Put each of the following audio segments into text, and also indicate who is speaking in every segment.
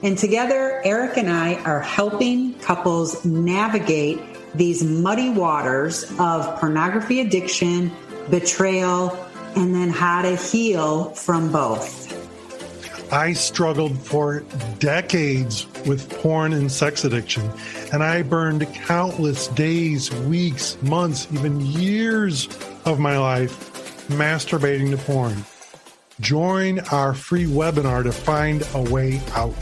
Speaker 1: And together, Eric and I are helping couples navigate these muddy waters of pornography addiction, betrayal, and then how to heal from both.
Speaker 2: I struggled for decades with porn and sex addiction, and I burned countless days, weeks, months, even years of my life masturbating to porn. Join our free webinar to find a way out.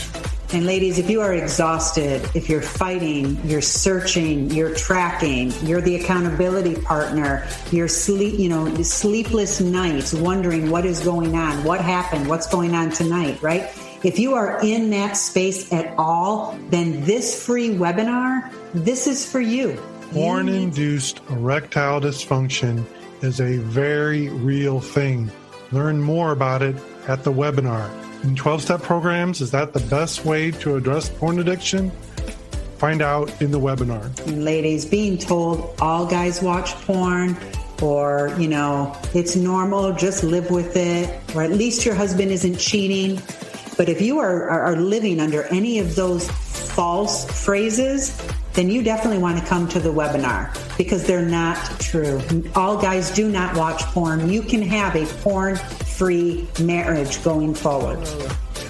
Speaker 1: And ladies, if you are exhausted, if you're fighting, you're searching, you're tracking, you're the accountability partner, you're sleepless nights wondering what is going on, what happened, what's going on tonight, right? If you are in that space at all, then this free webinar, this is for you.
Speaker 2: Porn-induced erectile dysfunction is a very real thing. Learn more about it at the webinar. In 12-step programs, is that the best way to address porn addiction? Find out in the webinar.
Speaker 1: Ladies, being told all guys watch porn or, it's normal, just live with it, or at least your husband isn't cheating. But if you are living under any of those false phrases, then you definitely want to come to the webinar because they're not true. All guys do not watch porn. You can have a porn-free marriage going forward.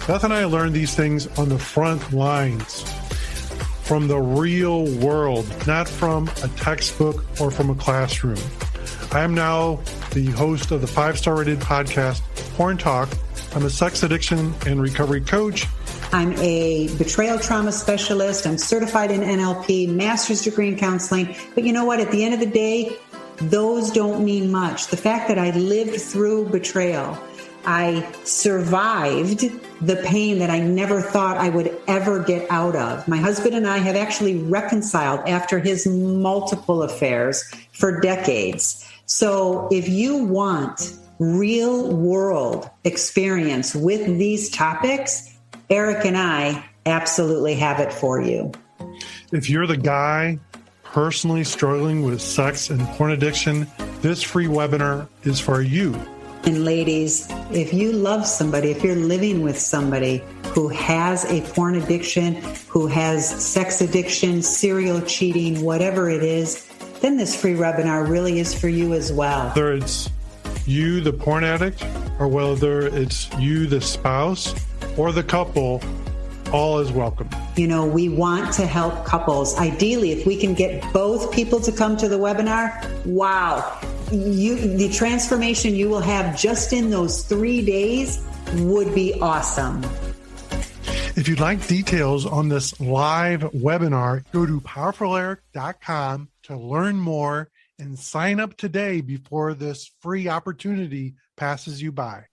Speaker 2: Beth and I learned these things on the front lines from the real world, not from a textbook or from a classroom. I am now the host of the 5-star rated podcast, Porn Talk. I'm a sex addiction and recovery coach.
Speaker 1: I'm a betrayal trauma specialist. I'm certified in NLP, master's degree in counseling. But you know what? At the end of the day, those don't mean much. The fact that I lived through betrayal, I survived the pain that I never thought I would ever get out of. My husband and I have actually reconciled after his multiple affairs for decades. So if you want real world experience with these topics, Eric and I absolutely have it for you.
Speaker 2: If you're the guy personally struggling with sex and porn addiction, this free webinar is for you.
Speaker 1: And ladies, if you love somebody, if you're living with somebody who has a porn addiction, who has sex addiction, serial cheating, whatever it is, then this free webinar really is for you as well.
Speaker 2: Whether it's you, the porn addict, or whether it's you, the spouse, or the couple, all is welcome.
Speaker 1: We want to help couples. Ideally, if we can get both people to come to the webinar, wow, the transformation you will have just in those 3 days would be awesome.
Speaker 2: If you'd like details on this live webinar, go to powerfuleric.com to learn more and sign up today before this free opportunity passes you by.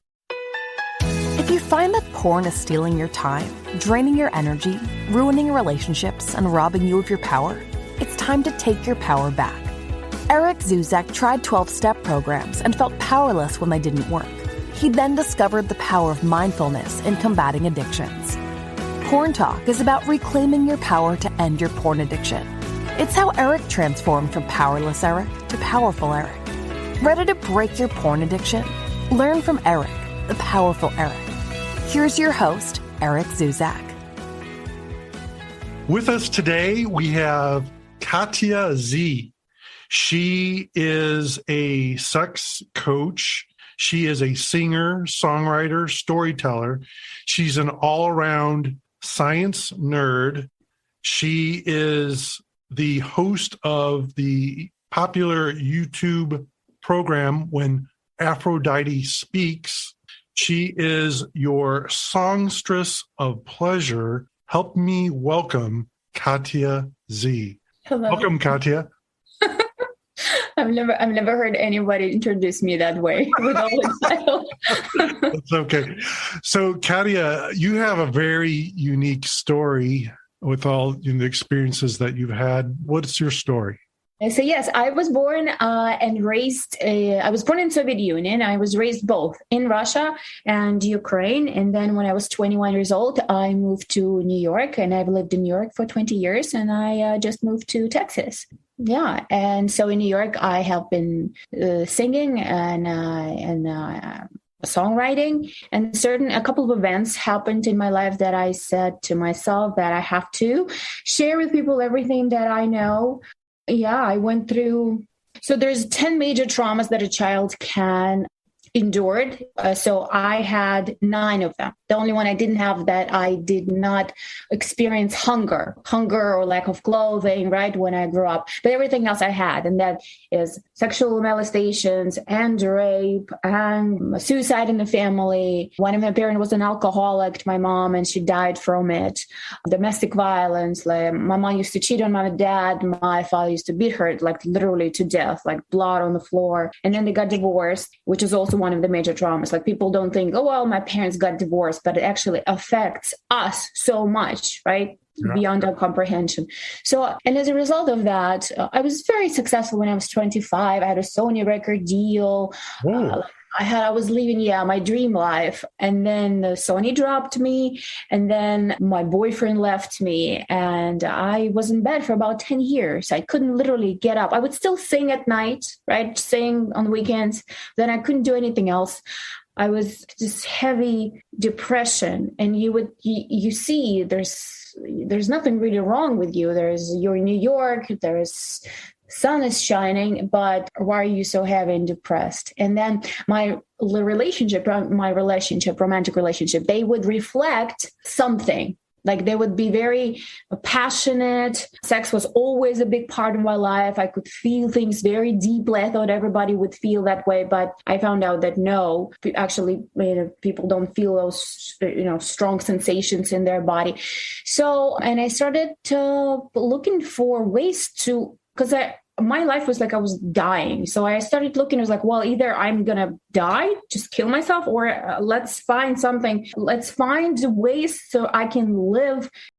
Speaker 3: If you find that porn is stealing your time, draining your energy, ruining relationships, and robbing you of your power, it's time to take your power back. Eric Zuzack tried 12-step programs and felt powerless when they didn't work. He then discovered the power of mindfulness in combating addictions. Porn Talk is about reclaiming your power to end your porn addiction. It's how Eric transformed from powerless Eric to powerful Eric. Ready to break your porn addiction? Learn from Eric, the powerful Eric. Here's your host, Eric Zuzack.
Speaker 2: With us today, we have Katya Z. She is a sex coach. She is a singer, songwriter, storyteller. She's an all-around science nerd. She is the host of the popular YouTube program When Aphrodite Speaks. She is your songstress of pleasure. Help me welcome Katya Z.
Speaker 4: Hello.
Speaker 2: Welcome, Katya.
Speaker 4: I've never heard anybody introduce me that way with all the title.
Speaker 2: That's okay. So, Katya, you have a very unique story with all the experiences that you've had. What's your story?
Speaker 4: So yes, I was born and raised. I was born in Soviet Union. I was raised both in Russia and Ukraine. And then when I was 21 years old, I moved to New York, and I've lived in New York for 20 years. And I just moved to Texas. Yeah, and so in New York, I have been singing and songwriting, and a couple of events happened in my life that I said to myself that I have to share with people everything that I know. Yeah, I went through. So there's 10 major traumas that a child can endured. So I had 9 of them. The only one I didn't have that I did not experience hunger or lack of clothing, right, when I grew up. But everything else I had, and that is sexual molestations and rape and suicide in the family. One of my parents was an alcoholic, my mom, and she died from it. Domestic violence, like my mom used to cheat on my dad. My father used to beat her, like literally to death, like blood on the floor. And then they got divorced, which is also one of the major traumas. Like people don't think, oh, well, my parents got divorced, but it actually affects us so much, right? Yeah. Beyond our comprehension. So, and as a result of that, I was very successful when I was 25. I had a Sony record deal. I was living, my dream life. And then Sony dropped me. And then my boyfriend left me. And I was in bed for about 10 years. I couldn't literally get up. I would still sing at night, right? Sing on weekends. Then I couldn't do anything else. I was just heavy depression. And you see there's nothing really wrong with you. You're in New York. Sun is shining, but why are you so heavy and depressed? And then my romantic relationship, they would reflect something. Like they would be very passionate. Sex was always a big part of my life. I could feel things very deeply. I thought everybody would feel that way, but I found out that no, actually, people don't feel those, strong sensations in their body. So, and I started looking for ways to, because my life was like I was dying. So I started looking, I was like, well, either I'm going to die, just kill myself, or let's find ways so I can live